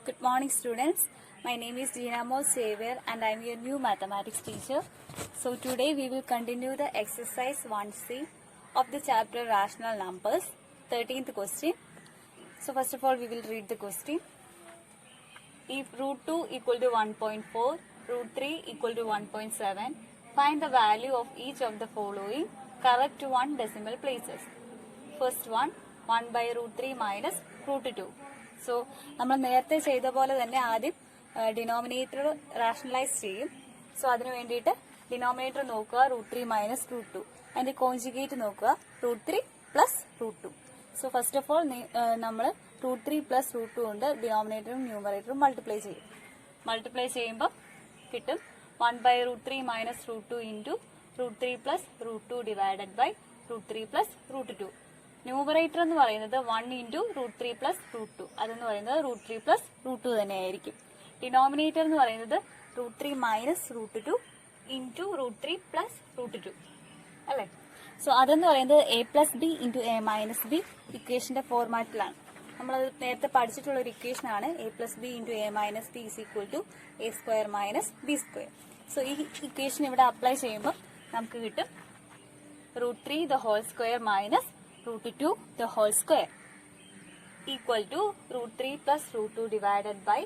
Good morning, students. My name is Dinamo Xavier and I am your new mathematics teacher. So today we will continue the exercise 1C of the chapter Rational Numbers, 13th question. So first of all we will read the question. If root 2 equal to 1.4, root 3 equal to 1.7, find the value of each of the following correct to one decimal places. First one, 1 by root 3 minus root 2. So നമ്മൾ നേരത്തെ ചെയ്ത പോലെ തന്നെ ആദ്യം denominator rationalise ചെയ്യും. So അതിനു വേണ്ടിയിട്ട് denominator നോക്കുക റൂട്ട് 3 മൈനസ് റൂട്ട് 2, അതിന്റെ കോൺജുഗേറ്റ് നോക്കുക root 3 plus root 2. So first of all നമ്മൾ റൂട്ട് 3 പ്ലസ് റൂട്ട് 2 കൊണ്ട് ഡിനോമിനേറ്ററും ന്യൂമറേറ്ററും മൾട്ടിപ്ലൈ ചെയ്യും. മൾട്ടിപ്ലൈ ചെയ്യുമ്പോൾ കിട്ടും 1 by root 3 minus root 2 into root 3 plus root 2 divided by root 3 plus root 2. Numerator എന്ന് പറയുന്നത് 1 into root 3 plus root 2, അതെന്ന് പറയുന്നത് root 3 plus root 2 തന്നെയായിരിക്കും. ഡിനോമിനേറ്റർ എന്ന് പറയുന്നത് root 3 minus root 2 into root 3 plus root 2 അല്ലേ. സോ അതെന്ന് പറയുന്നത് a plus b into a minus b ഇക്വേഷന്റെ ഫോർമാറ്റിലാണ്. നമ്മളത് നേരത്തെ പഠിച്ചിട്ടുള്ള ഒരു ഇക്വേഷൻ ആണ് a plus b into a minus b is equal to a square minus b square. So ഈ ഇക്വേഷൻ ഇവിടെ അപ്ലൈ ചെയ്യുമ്പോൾ നമുക്ക് കിട്ടും root 3 the whole square minus root 2 the whole square equal to root 3 plus root 2 divided by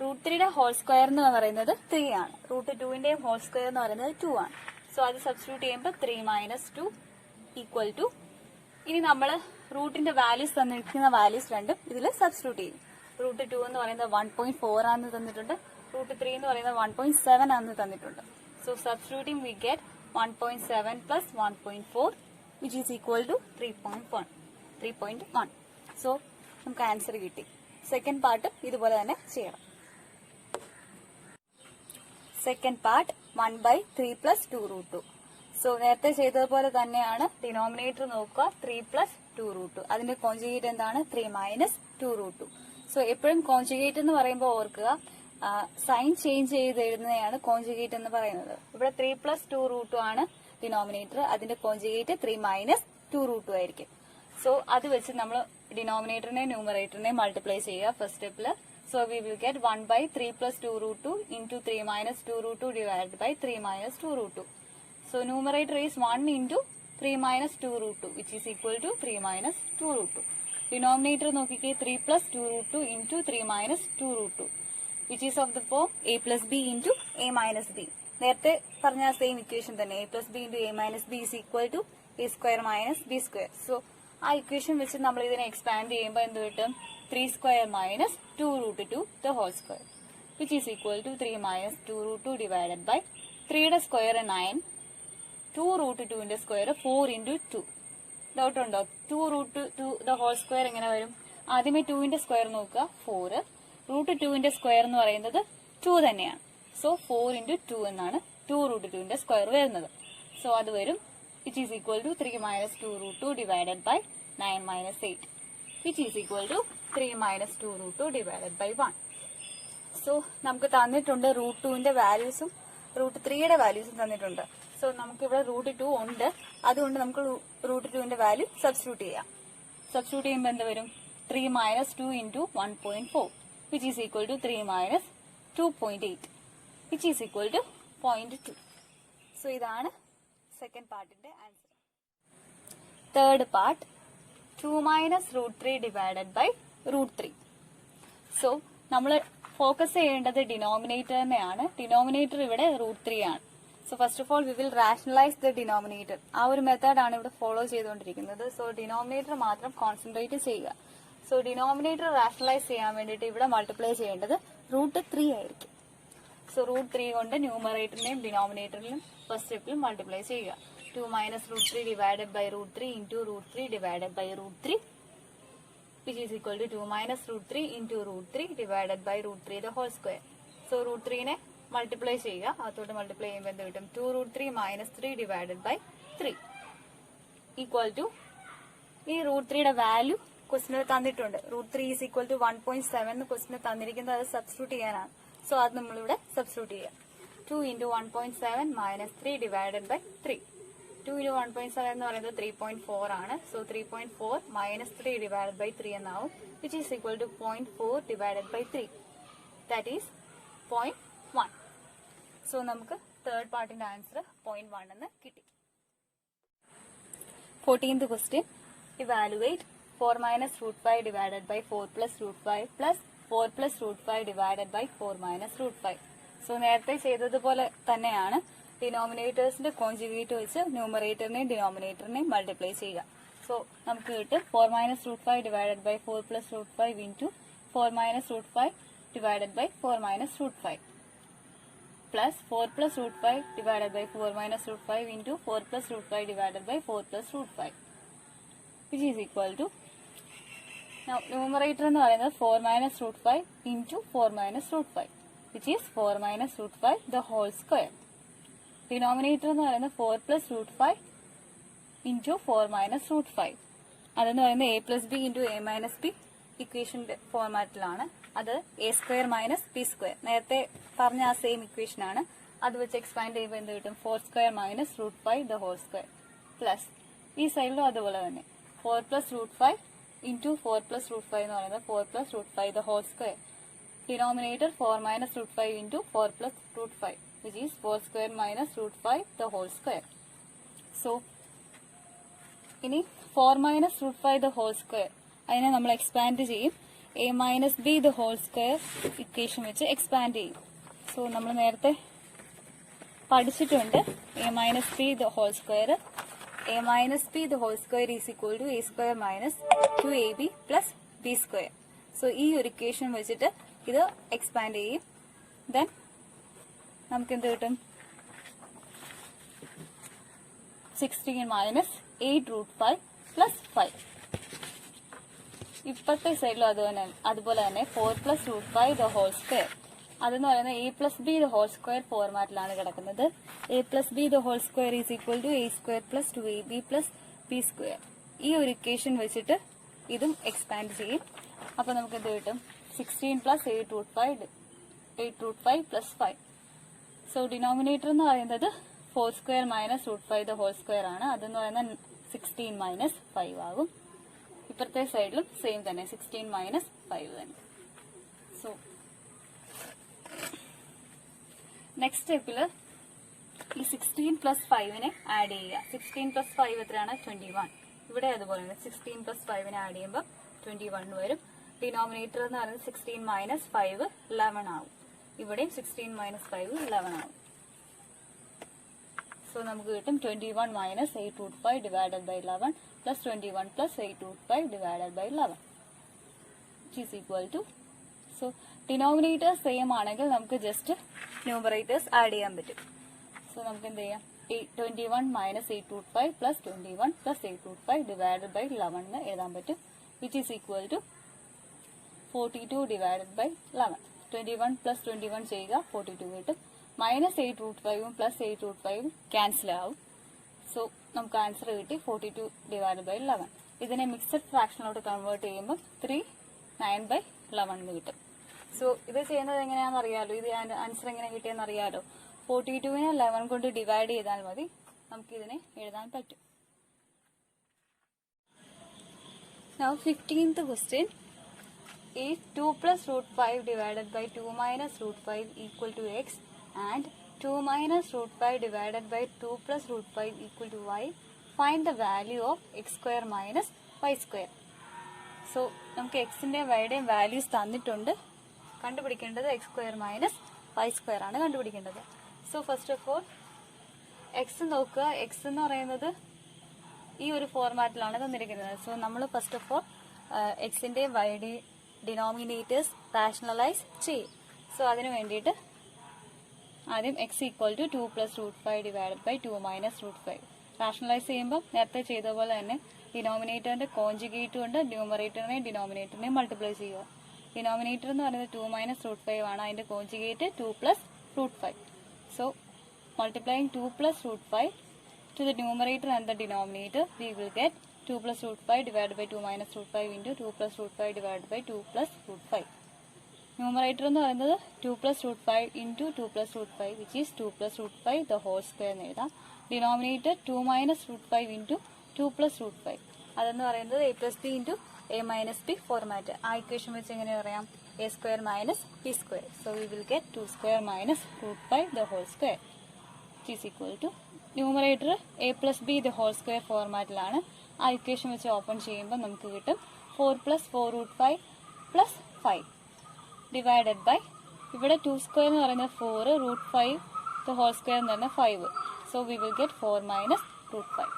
root 3 യുടെ whole square എന്ന് പറയുന്നത് 3 ആണ്. Root 2ന്റെയും whole square എന്ന് പറയുന്നത് 2 ആണ്. സോ അത് സബ്സ്റ്റിറ്റ്യൂട്ട് ചെയ്യുമ്പോൾ 3 മൈനസ് 2 ഈക്വൽ ടു, ഇനി നമ്മൾ റൂട്ടിന്റെ വാല്യൂസ് തന്നിരിക്കുന്ന വാല്യൂസ് രണ്ടും ഇതിൽ സബ്സ്റ്റിറ്റ്യൂട്ട് ചെയ്യും. റൂട്ട് 2 എന്ന് പറയുന്നത് 1.4 ആണെന്ന് തന്നിട്ടുണ്ട്, റൂട്ട് 3 എന്ന് പറയുന്നത് 1.7 ആണെന്ന് തന്നിട്ടുണ്ട്. So substituting we get 1.7 plus 1.4 which is equal to 3.1. So നമുക്ക് ആൻസർ കിട്ടി. സെക്കൻഡ് പാർട്ട് ഇതുപോലെ തന്നെ ചെയ്യണം. Second part 1 by 3 plus 2 root 2. So നേരത്തെ ചെയ്തതുപോലെ തന്നെയാണ്. ഡിനോമിനേറ്റർ നോക്കുക 3 plus 2 root 2, അതിന്റെ കോൺജുഗേറ്റ് എന്താണ് 3 minus 2 root 2. സോ എപ്പോഴും കോൺജുഗേറ്റ് എന്ന് പറയുമ്പോൾ ഓർക്കുക സൈൻ ചേഞ്ച് ചെയ്ത് എഴുതുന്നതാണ് കോൺജുഗേറ്റ് എന്ന് പറയുന്നത്. ഇവിടെ 3 plus 2 root 2 ആണ് ഡിനോമിനേറ്റർ, അതിന്റെ കോൺജുഗേറ്റ് 3 minus 2 root 2 ആയിരിക്കും. സോ അത് വെച്ച് നമ്മൾ ഡിനോമിനേറ്ററിനെ ന്യൂമറേറ്ററിനെ മൾട്ടിപ്ലൈ ചെയ്യുക ഫസ്റ്റ് സ്റ്റെപ്പിൽ. So we will get 1 by 3 plus 2 root 2 into 3 minus 2 root 2 divided by 3 minus 2 root 2. So numerator is 1 into 3 minus 2 root 2 which is equal to 3 minus 2 root 2. Denominator നോക്കിക്കേ 3 plus 2 root 2 into 3 minus 2 root 2 which is of the form a plus b into a minus b. നേരത്തെ പറഞ്ഞ same equation തന്നെ a plus b into a minus b is equal to a square minus b square. So ആ equation വെച്ച് നമ്മൾ ഇതിനെ expand ചെയ്യുമ്പോൾ എന്ത് കിട്ടും 3 square minus 2 root 2 the whole square which is equal to 3 minus 2 root 2 divided by 3യുടെ സ്ക്വയർ 9, 2 root 2ന്റെ സ്ക്വയർ 4 into 2. ഡൗട്ട് ഉണ്ടോ? 2 root 2 the whole square എങ്ങനെ വരും? ആദ്യമേ 2ന്റെ സ്ക്വയർ നോക്കുക 4, root 2ന്റെ സ്ക്വയർ എന്ന് പറയുന്നത് 2 തന്നെയാണ്. സോ 4 into 2 എന്നാണ് 2 root 2ന്റെ സ്ക്വയർ വരുന്നത്. സോ അത് വരും which is equal to 3 minus 2 root 2 divided by 9 minus 8 which is equal to 3 minus 2 root 2 divided by 1. So നമുക്ക് തന്നിട്ടുണ്ട് റൂട്ട് 2ന്റെ വാല്യൂസും റൂട്ട് 3യുടെ വാല്യൂസും തന്നിട്ടുണ്ട്. സോ നമുക്കിവിടെ റൂട്ട് 2 ഉണ്ട്, അതുകൊണ്ട് നമുക്ക് റൂട്ട് 2ന്റെ വാല്യൂ സബ്സ്റ്റിറ്റ്യൂട്ട് ചെയ്യാം. സബ്സ്റ്റിറ്റ്യൂട്ട് ചെയ്യുമ്പോൾ എന്ത് വരും 3 minus 2 into 1.4 which is equal to 3 minus 2.8 which is equal to 0.2. So ഇതാണ് സെക്കൻഡ് പാർട്ടിന്റെ answer. Third part 2 minus root 3 divided by root 3. So നമ്മൾ ഫോക്കസ് ചെയ്യേണ്ടത് ഡിനോമിനേറ്ററിനെയാണ്. ഡിനോമിനേറ്റർ ഇവിടെ റൂട്ട് 3 ആണ്. So first of all we will rationalise the denominator. ആ ഒരു മെത്തേഡാണ് ഇവിടെ ഫോളോ ചെയ്തുകൊണ്ടിരിക്കുന്നത്. സോ ഡിനോമിനേറ്റർ മാത്രം കോൺസെൻട്രേറ്റ് ചെയ്യുക. സോ ഡിനോമിനേറ്റർ റാഷണലൈസ് ചെയ്യാൻ വേണ്ടിയിട്ട് ഇവിടെ മൾട്ടിപ്ലൈ ചെയ്യേണ്ടത് റൂട്ട് 3 ആയിരിക്കും. സോ റൂട്ട് 3 കൊണ്ട് ന്യൂമറേറ്ററിനെയും ഡിനോമിനേറ്ററിലും ഫസ്റ്റ് സ്റ്റെപ്പിൽ മൾട്ടിപ്ലൈ ചെയ്യുക. 2 minus root 3 divided by root 3 into root 3 divided by root 3 which is equal to 2 minus root 3 into root 3 divided by root 3 the whole square. So root 3നെ multiply ചെയ്യുക. അതോട്ട് multiply ചെയ്യുമ്പോൾ എന്ത് കിട്ടും 2 root 3 minus 3 divided by 3 equal to, ഈ root 3യുടെ value ക്വസ്റ്റിനിൽ തന്നിട്ടുണ്ട്. Root 3 is equal to 1.7 ക്വസ്റ്റിന് തന്നിരിക്കുന്നത് അത് സബ്സ്റ്റിറ്റ്യൂട്ട് ചെയ്യാനാണ്. സോ അത് നമ്മളിവിടെ സബ്സ്റ്റിറ്റ്യൂട്ട് ചെയ്യാം. 2 into 1.7 minus 3 divided by 3. 2 into 1.7 എന്ന് പറയുന്നത് 3.4 ആണ്. സോ 3.4 minus 3 divided by 3 എന്നാവും which is equal to 0.4 divided by 3. That is 0.1. So നമുക്ക് third part in answer 0.1 എന്ന് കിട്ടി. 14th question. Evaluate 4 minus root 5 divided by 4 plus root 5 plus 4 plus root 5 divided by 4 minus root 5. So നേരത്തെ ചെയ്തതുപോലെ തന്നെയാണ് ഡിനോമിനേറ്റേഴ്സിന്റെ conjugate വെച്ച് ന്യൂമറേറ്ററിനെയും ഡിനോമിനേറ്ററിനെയും multiply ചെയ്യുക. So നമുക്ക് കിട്ടും 4 minus root 5 divided by 4 plus root 5 into 4 minus root 5 divided by 4 minus root 5 plus 4 plus root 5 divided by 4 minus root 5 into 4 plus root 5 divided by 4 plus root 5, which is equal to, now numerator എന്ന് പറയുന്നത് 4 minus root 5 into 4 minus root 5, which is 4 minus root 5 the whole square. Denominator എന്ന് പറയുന്നത് 4 plus root 5 into 4 minus root 5. അതെന്ന് പറയുന്നത് a plus b into a minus b ഇക്വേഷന്റെ ഫോർമാറ്റിലാണ്. അത് a square minus b square, നേരത്തെ പറഞ്ഞ ആ സെയിം ഇക്വേഷൻ ആണ്. അത് വെച്ച് എക്സ്പാൻഡ് ചെയ്യുമ്പോൾ എന്ത് കിട്ടും? 4 square minus root 5 the whole square plus ഈ സൈഡിലും അതുപോലെ തന്നെ 4 plus root 5 into 4 plus root 5 എന്ന് പറയുന്നത് 4 plus root 5 the whole square. Denominator 4 minus root 5 into 4 plus root 5, which is 4 square minus root 5 the whole square. So ഇനി 4 minus root 5 the whole square അതിനെ നമ്മൾ expand ചെയ്യും. a minus b the whole square equation വെച്ച് expand ചെയ്യും. So നമ്മൾ നേരത്തെ പഠിച്ചിട്ടുണ്ട് a minus b the whole square. a minus b the whole square is equal to a square minus 2ab plus b square. So ഈ ഒരു equation വെച്ചിട്ട് ഇത് expand ചെയ്യും. ദെൻ നമുക്ക് എന്ത് കിട്ടും? 16 minus 8 root 5 plus 5. ഇപ്പോഴത്തെ സൈഡിലും അതുപോലെ തന്നെ 4 plus root 5 the whole square. അതെന്ന് പറയുന്നത് a plus b the whole square ഫോർമാറ്റിലാണ് കിടക്കുന്നത്. a plus b the whole square is equal to a square plus 2ab plus b square. ഈ ഒരു ഇക്വേഷൻ വെച്ചിട്ട് ഇതും എക്സ്പാൻഡ് ചെയ്യും. അപ്പൊ നമുക്ക് എന്ത് കിട്ടും? 16 plus 8 root 5 plus 5. So denominator എന്ന് പറയുന്നത് 4 square minus root 5 the whole square ആണ്. അതെന്ന് പറയുന്നത് 16 മൈനസ് 5 ആകും. ഇപ്പുറത്തെ സൈഡിലും സെയിം തന്നെ 16 മൈനസ് 5 തന്നെ. സോ നെക്സ്റ്റ് സ്റ്റെപ്പില് ഈ 16 പ്ലസ് 5നെ ആഡ് ചെയ്യുക. 16 പ്ലസ് 5 എത്രയാണ്? 21. ഇവിടെ അതുപോലെ 16 പ്ലസ് 5നെ ആഡ് ചെയ്യുമ്പോൾ 21 വരും. ഡിനോമിനേറ്റർ എന്ന് പറയുന്നത് 16 മൈനസ് 5 11 ആവും. ഇവിടെയും 16 മൈനസ് 5 11 ആവും. സോ നമുക്ക് കിട്ടും 21 minus 8 root 5 divided by 11 plus 21 plus 8 root 5 divided by 11, which is equal to, so denominators same ആണെങ്കിൽ നമുക്ക് ജസ്റ്റ് ന്യൂമറേറ്റേഴ്സ് ആഡ് ചെയ്യാൻ പറ്റും. സോ നമുക്ക് എന്ത് ചെയ്യാം? 21 minus 8 root 5 plus 21 plus 8 root 5 divided by 11 എന്ന് എഴുതാൻ പറ്റും, which is equal to 42 divided by 11. 21 plus 21 ചെയ്യുക, 42 കിട്ടും. Minus 8 root 5 plus 8 root 5 cancel ആവും. സോ നമുക്ക് ആൻസർ കിട്ടി 42 ഡിവൈഡഡ് ബൈ 11. ഇതിനെ മിക്സഡ് ഫ്രാക്ഷനിലോട്ട് കൺവേർട്ട് ചെയ്യുമ്പോൾ 3 9/11 എന്ന് കിട്ടും. സോ ഇത് ചെയ്യുന്നത് എങ്ങനെയാണെന്ന് അറിയാലോ, ഇത് ആൻസർ എങ്ങനെ കിട്ടിയെന്ന് അറിയാലോ. 42നെ 11 കൊണ്ട് ഡിവൈഡ് ചെയ്താൽ മതി, നമുക്കിതിനെ എഴുതാൻ പറ്റും. Now 15th question. If 2 plus root 5 divided by 2 minus root 5 equal to x and 2 minus root 5 divided by 2 plus root 5 equal to y, find the value of x square minus y square. So നമുക്ക് എക്സിന്റെയും വൈയുടെയും values തന്നിട്ടുണ്ട്. കണ്ടുപിടിക്കേണ്ടത് x square minus y square ആണ് കണ്ടുപിടിക്കേണ്ടത്. So first of all x നോക്കുക. X എന്ന് പറയുന്നത് ഈ ഒരു ഫോർമാറ്റിലാണ് തന്നിരിക്കുന്നത്. സോ നമ്മൾ ഫസ്റ്റ് ഓഫ് ഓൾ എക്സിന്റെയും വൈയുടെയും ഡിനോമിനേറ്റേഴ്സ് റാഷണലൈസ് ചെയ്യും. സോ അതിനു വേണ്ടിയിട്ട് ആദ്യം x equal to 2 plus root 5 divided by 2 minus root 5 rationalise ചെയ്യുമ്പോൾ നേരത്തെ ചെയ്ത പോലെ തന്നെ ഡിനോമിനേറ്ററിന്റെ കോൺജുഗേറ്റ് കൊണ്ട് ന്യൂമറേറ്ററിനെയും ഡിനോമിനേറ്ററിനെയും മൾട്ടിപ്ലൈ ചെയ്യുക. ഡിനോമിനേറ്റർ എന്ന് പറയുന്നത് 2 മൈനസ് റൂട്ട് 5 ആണ്, അതിന്റെ conjugate 2 plus root 5. So multiplying 2 plus root 5 to the numerator and the denominator, we will get 2 plus root 5 divided by 2 minus root 5 into 2 plus root 5 divided by 2 plus root 5. Numerator എന്ന് പറയുന്നത് 2 plus root 5 into 2 plus root 5, which is 2 plus root 5 the whole square എന്ന് എഴുതാം. Denominator 2 minus root 5 into 2 plus root 5. അതെന്ന് പറയുന്നത് a plus b into a minus b format. ആ equation വെച്ച് എങ്ങനെ പറയാം? A square minus b square. So we will get 2 square minus √5 the whole square is equal to numerator a plus b the whole square ഫോർമാറ്റിലാണ്. ആ equation വെച്ച് open ചെയ്യുമ്പോൾ നമുക്ക് കിട്ടും 4 + 4√5 + 5 ഡിവൈഡഡ് ബൈ ഇവിടെ 2 സ്ക്വയർ എന്ന് പറയുന്നത് 4, √5 ദ ഹോൾ സ്ക്വയർ എന്ന് പറഞ്ഞാൽ 5. So we will get 4 minus √5.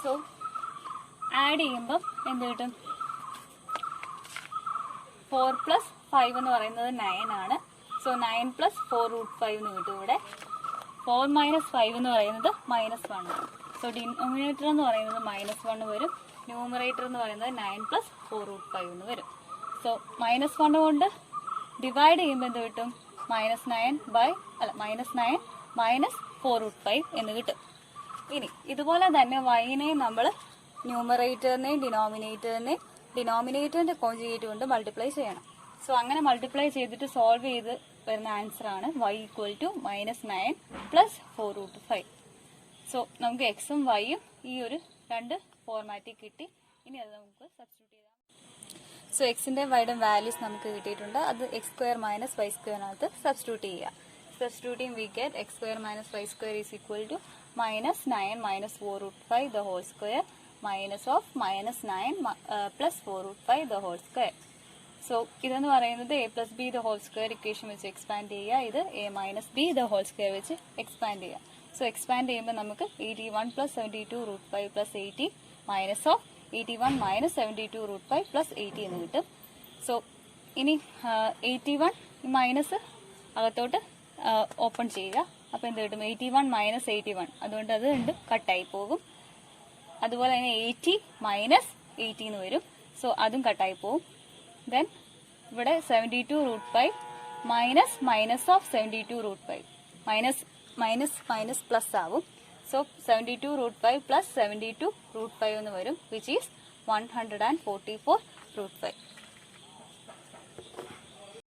So add ചെയ്യുമ്പോൾ എന്ത് കിട്ടും? 4 + 5 എന്ന് പറയുന്നത് 9 ആണ്. സോ 9 + 4√5 എന്ന് കിട്ടും. ഇവിടെ 4 - 5 എന്ന് പറയുന്നത് -1 ആണ്. സോ ഡിനോമിനേറ്റർ എന്ന് പറയുന്നത് -1 വരും. ന്യൂമറേറ്റർ എന്ന് പറയുന്നത് 9 + 4√5 എന്ന് വരും. സോ -1 കൊണ്ട് ഡിവൈഡ് ചെയ്യുമ്പോൾ എന്ത് കിട്ടും? -9 -4√5 എന്ന് കിട്ടും. ഇനി ഇതുപോലെ തന്നെ വൈനെ നമ്മൾ ന്യൂമറേറ്ററിനെയും ഡിനോമിനേറ്ററിന്റെ കോൺജുഗേറ്റ് കൊണ്ട് മൾട്ടിപ്ലൈ ചെയ്യണം. സോ അങ്ങനെ മൾട്ടിപ്ലൈ ചെയ്തിട്ട് സോൾവ് ചെയ്ത് വരുന്ന ആൻസർ ആണ് y = -9 + 4√5. സോ നമുക്ക് എക്സും വൈയും ഈ ഒരു രണ്ട് ഫോർമാറ്റിൽ കിട്ടി. ഇനി അത് നമുക്ക് സബ്സ്റ്റിറ്റ്യൂട്ട് ചെയ്യാം. സോ എക്സിന്റെ വൈയുടെ വാല്യൂസ് നമുക്ക് കിട്ടിയിട്ടുണ്ട്. അത് x² - y²നകത്ത് സബ്സ്റ്റിറ്റ്യൂട്ട് ചെയ്യുക. Substituting we get x² - y² is equal to -9 - 4√5 the whole square minus of -9 + 4√5 the whole square. So ഇതെന്ന് പറയുന്നത് a + b the whole square equation വെച്ച് എക്സ്പാൻഡ് ചെയ്യുക. ഇത് a - b the whole square വെച്ച് expand ചെയ്യുക. So expand ചെയ്യുമ്പോൾ നമുക്ക് 81 + 72√5 + 80 minus of 81 - 72√5 + 80 എന്ന് കിട്ടും. സോ ഇനി 81 മൈനസ് അകത്തോട്ട് ഓപ്പൺ ചെയ്യുക. അപ്പോൾ എന്ത് കിട്ടും? 81 - 81. അതുകൊണ്ട് അത് രണ്ടും കട്ടായി പോകും. അതുപോലെ തന്നെ 80 - 80 എന്ന് വരും. സോ അതും കട്ടായി പോകും. ദെൻ ഇവിടെ 72√5 മൈനസ് ഓഫ് 72√5 മൈനസ് പ്ലസ് ആവും. സോ 72√5 + 72√5 എന്ന് വരും, വിച്ച് ഈസ് 144√5.